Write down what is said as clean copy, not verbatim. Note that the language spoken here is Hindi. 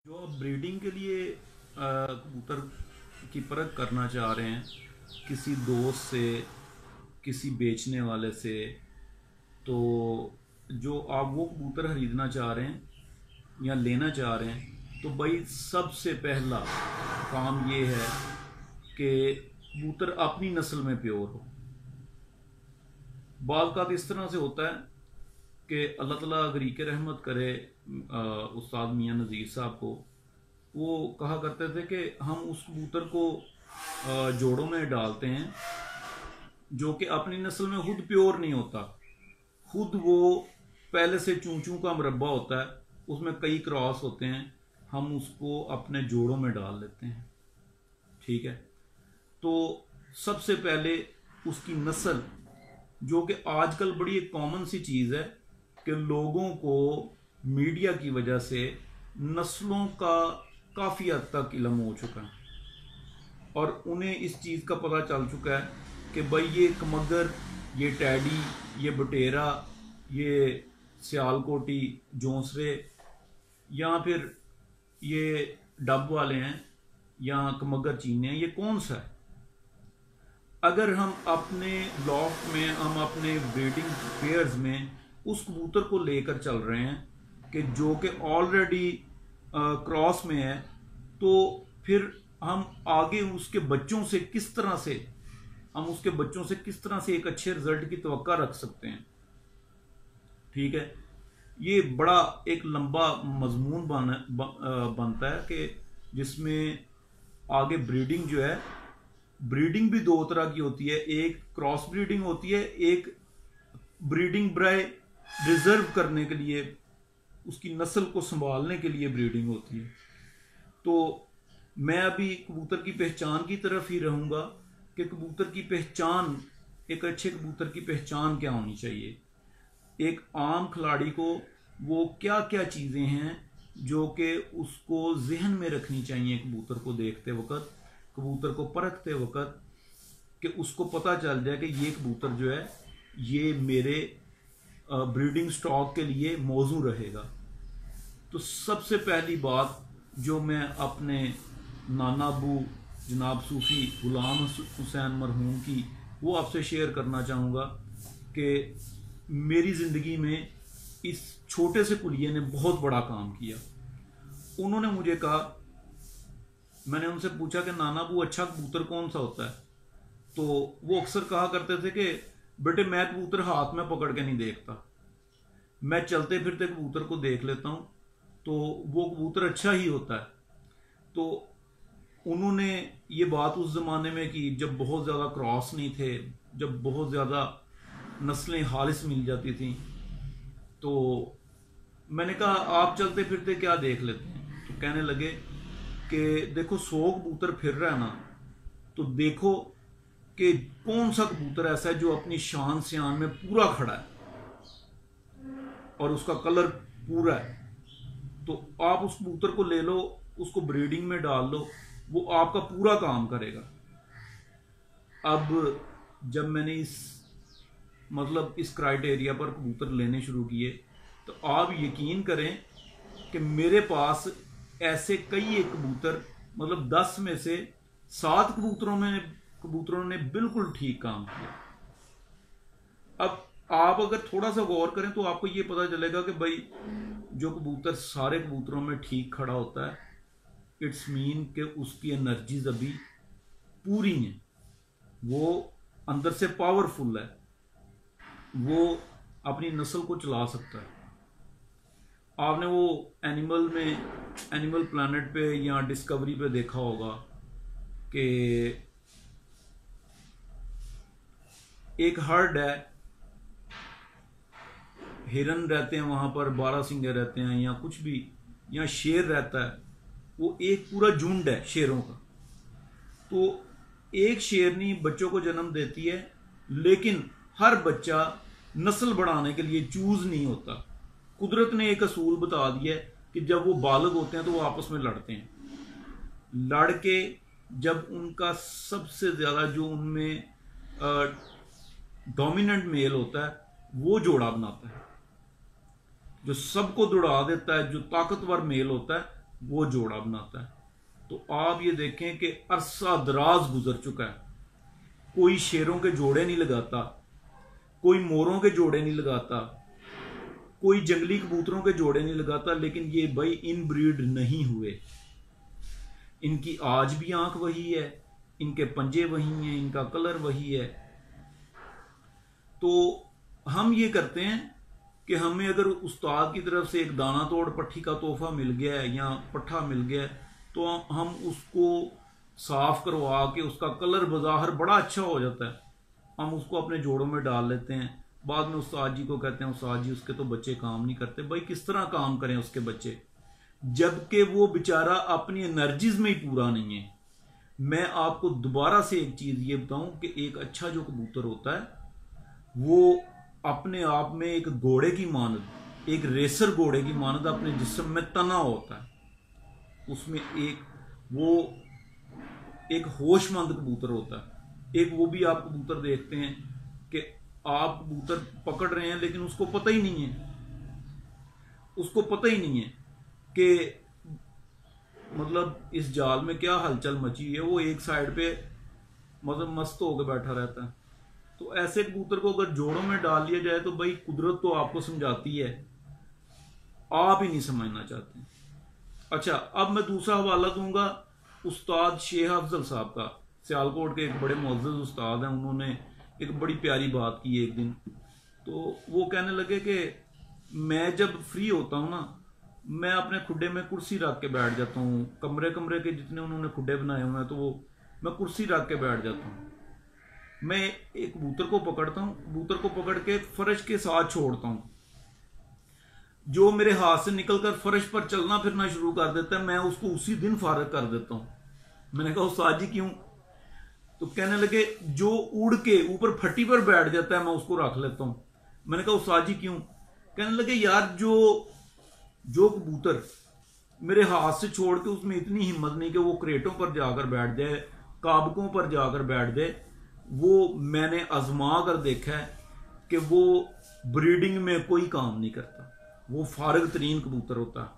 जो आप ब्रीडिंग के लिए कबूतर की परख करना चाह रहे हैं किसी दोस्त से, किसी बेचने वाले से, तो जो आप वो कबूतर खरीदना चाह रहे हैं या लेना चाह रहे हैं, तो भाई सबसे पहला काम ये है कि कबूतर अपनी नस्ल में प्योर हो। बाज़ औक़ात इस तरह से होता है कि अल्लाह ताला गरीक रहमत करे उस्ताद मियाँ नज़ीर साहब को। वो कहा करते थे कि हम उस कबूतर को जोड़ों में डालते हैं जो कि अपनी नस्ल में खुद प्योर नहीं होता, खुद वो पहले से चूं चूं का मुरब्बा होता है, उसमें कई क्रॉस होते हैं, हम उसको अपने जोड़ों में डाल लेते हैं। ठीक है, तो सबसे पहले उसकी नस्ल, जो कि आजकल बड़ी एक कॉमन सी चीज़ है कि लोगों को मीडिया की वजह से नस्लों का काफ़ी हद तक इल्म हो चुका है और उन्हें इस चीज़ का पता चल चुका है कि भाई ये कमगर, ये टैडी, ये बटेरा, ये सियालकोटी जोंसरे या फिर ये डब वाले हैं या कमगर चीने हैं, ये कौन सा है। अगर हम अपने लॉफ्ट में, हम अपने ब्रीडिंग पेयर्स में उस कबूतर को लेकर चल रहे हैं कि जो कि ऑलरेडी क्रॉस में है, तो फिर हम आगे उसके बच्चों से किस तरह से एक अच्छे रिजल्ट की तवक्का रख सकते हैं। ठीक है, ये बड़ा एक लंबा मजमून बनता है कि जिसमें आगे ब्रीडिंग जो है, ब्रीडिंग भी दो तरह की होती है। एक क्रॉस ब्रीडिंग होती है, एक ब्रीडिंग ब्राय रिजर्व करने के लिए, उसकी नस्ल को संभालने के लिए ब्रीडिंग होती है। तो मैं अभी कबूतर की पहचान की तरफ ही रहूँगा कि कबूतर की पहचान, एक अच्छे कबूतर की पहचान क्या होनी चाहिए। एक आम खिलाड़ी को वो क्या क्या चीज़ें हैं जो कि उसको जहन में रखनी चाहिए कबूतर को देखते वक्त, कबूतर को परखते वक्त, कि उसको पता चल जाए कि ये कबूतर जो है ये मेरे ब्रीडिंग स्टॉक के लिए मौजू रहेगा। तो सबसे पहली बात जो मैं अपने नाना अबू जनाब सूफ़ी गुलाम हुसैन मरहूम की वो आपसे शेयर करना चाहूँगा कि मेरी ज़िंदगी में इस छोटे से कुलिये ने बहुत बड़ा काम किया। उन्होंने मुझे कहा, मैंने उनसे पूछा कि नाना अबू अच्छा कबूतर कौन सा होता है, तो वो अक्सर कहा करते थे कि बेटे मैं कबूतर हाथ में पकड़ के नहीं देखता, मैं चलते फिरते कबूतर को देख लेता हूँ, तो वो कबूतर अच्छा ही होता है। तो उन्होंने ये बात उस ज़माने में की जब बहुत ज़्यादा क्रॉस नहीं थे, जब बहुत ज़्यादा नस्लें हालिस मिल जाती थी। तो मैंने कहा आप चलते फिरते क्या देख लेते हैं, तो कहने लगे कि देखो 100 कबूतर फिर रहा है ना, तो देखो कि कौन सा कबूतर ऐसा है जो अपनी शान सियान में पूरा खड़ा है और उसका कलर पूरा है, तो आप उस कबूतर को ले लो, उसको ब्रीडिंग में डाल लो, वो आपका पूरा काम करेगा। अब जब मैंने इस क्राइटेरिया पर कबूतर लेने शुरू किए, तो आप यकीन करें कि मेरे पास ऐसे कई एक कबूतर, 10 में से 7 कबूतरों ने बिल्कुल ठीक काम किया। अब आप अगर थोड़ा सा गौर करें तो आपको ये पता चलेगा कि भाई जो कबूतर सारे कबूतरों में ठीक खड़ा होता है, इट्स मीन कि उसकी एनर्जीज अभी पूरी हैं, वो अंदर से पावरफुल है, वो अपनी नस्ल को चला सकता है। आपने वो एनिमल प्लैनेट पे या डिस्कवरी पे देखा होगा कि एक हर्ड है, हिरन रहते हैं वहां पर, बारहसिंगे रहते हैं या कुछ भी, या शेर रहता है, वो एक पूरा झुंड है शेरों का। तो एक शेरनी बच्चों को जन्म देती है, लेकिन हर बच्चा नस्ल बढ़ाने के लिए चूज नहीं होता। कुदरत ने एक असूल बता दिया है कि जब वो बालग होते हैं तो वो आपस में लड़ते हैं, लड़ के जब उनका सबसे ज्यादा जो उनमें डोमिनेंट मेल होता है वो जोड़ा बनाता है, जो सबको दौड़ा देता है, जो ताकतवर मेल होता है वो जोड़ा बनाता है। तो आप ये देखें कि अरसा दराज गुजर चुका है, कोई शेरों के जोड़े नहीं लगाता, कोई मोरों के जोड़े नहीं लगाता, कोई जंगली कबूतरों के जोड़े नहीं लगाता, लेकिन ये भाई इन ब्रीड नहीं हुए। इनकी आज भी आंख वही है, इनके पंजे वही हैं, इनका कलर वही है। तो हम ये करते हैं कि हमें अगर उस्ताद की तरफ से एक दाना तोड़ पट्ठी का तोहफा मिल गया है या पट्ठा मिल गया है, तो हम उसको साफ करवा के उसका कलर बज़ाहिर बड़ा अच्छा हो जाता है, हम उसको अपने जोड़ों में डाल लेते हैं। बाद में उस्ताद जी को कहते हैं, उस्ताद जी उसके तो बच्चे काम नहीं करते। भाई किस तरह काम करें उसके बच्चे, जबकि वो बेचारा अपनी एनर्जीज में ही पूरा नहीं है। मैं आपको दोबारा से एक चीज ये बताऊं कि एक अच्छा जो कबूतर होता है वो अपने आप में एक घोड़े की मानद, एक रेसर घोड़े की मानद अपने जिस्म में तना होता है। उसमें एक होशमंद कबूतर होता है। एक वो भी आप कबूतर देखते हैं कि आप कबूतर पकड़ रहे हैं लेकिन उसको पता ही नहीं है कि मतलब इस जाल में क्या हलचल मची है। वो एक साइड पे मतलब मस्त होकर बैठा रहता है। तो ऐसे कबूतर को अगर जोड़ों में डाल लिया जाए तो भाई कुदरत तो आपको समझाती है, आप ही नहीं समझना चाहते। अच्छा, अब मैं दूसरा हवाला दूंगा उस्ताद शेख अफजल साहब का, सियालकोट के एक बड़े मुअज़्ज़ज़ उस्ताद हैं। उन्होंने एक बड़ी प्यारी बात की एक दिन। तो वो कहने लगे कि मैं जब फ्री होता हूँ ना, मैं अपने खुड्डे में कुर्सी रख के बैठ जाता हूँ। कमरे के जितने उन्होंने खुड्डे बनाए हुए हैं तो वो मैं कुर्सी रख के बैठ जाता हूँ। मैं एक कबूतर को पकड़ता हूँ, कबूतर को पकड़ के फर्श के साथ छोड़ता हूँ। जो मेरे हाथ से निकलकर फर्श पर चलना फिरना शुरू कर देता है, मैं उसको उसी दिन फारग कर देता हूँ। मैंने कहा उस्ताद जी क्यों? तो कहने लगे जो उड़ के ऊपर फट्टी पर बैठ जाता है मैं उसको रख लेता हूँ। मैंने कहा उस्ताद जी क्यों? कहने लगे यार जो कबूतर मेरे हाथ से छोड़ के उसमें इतनी हिम्मत नहीं कि वो क्रेटों पर जाकर बैठ जाए, काबकों पर जाकर बैठ जाए, वो मैंने आजमा कर देखा है कि वो ब्रीडिंग में कोई काम नहीं करता। वो फारिग तरीन कबूतर होता है।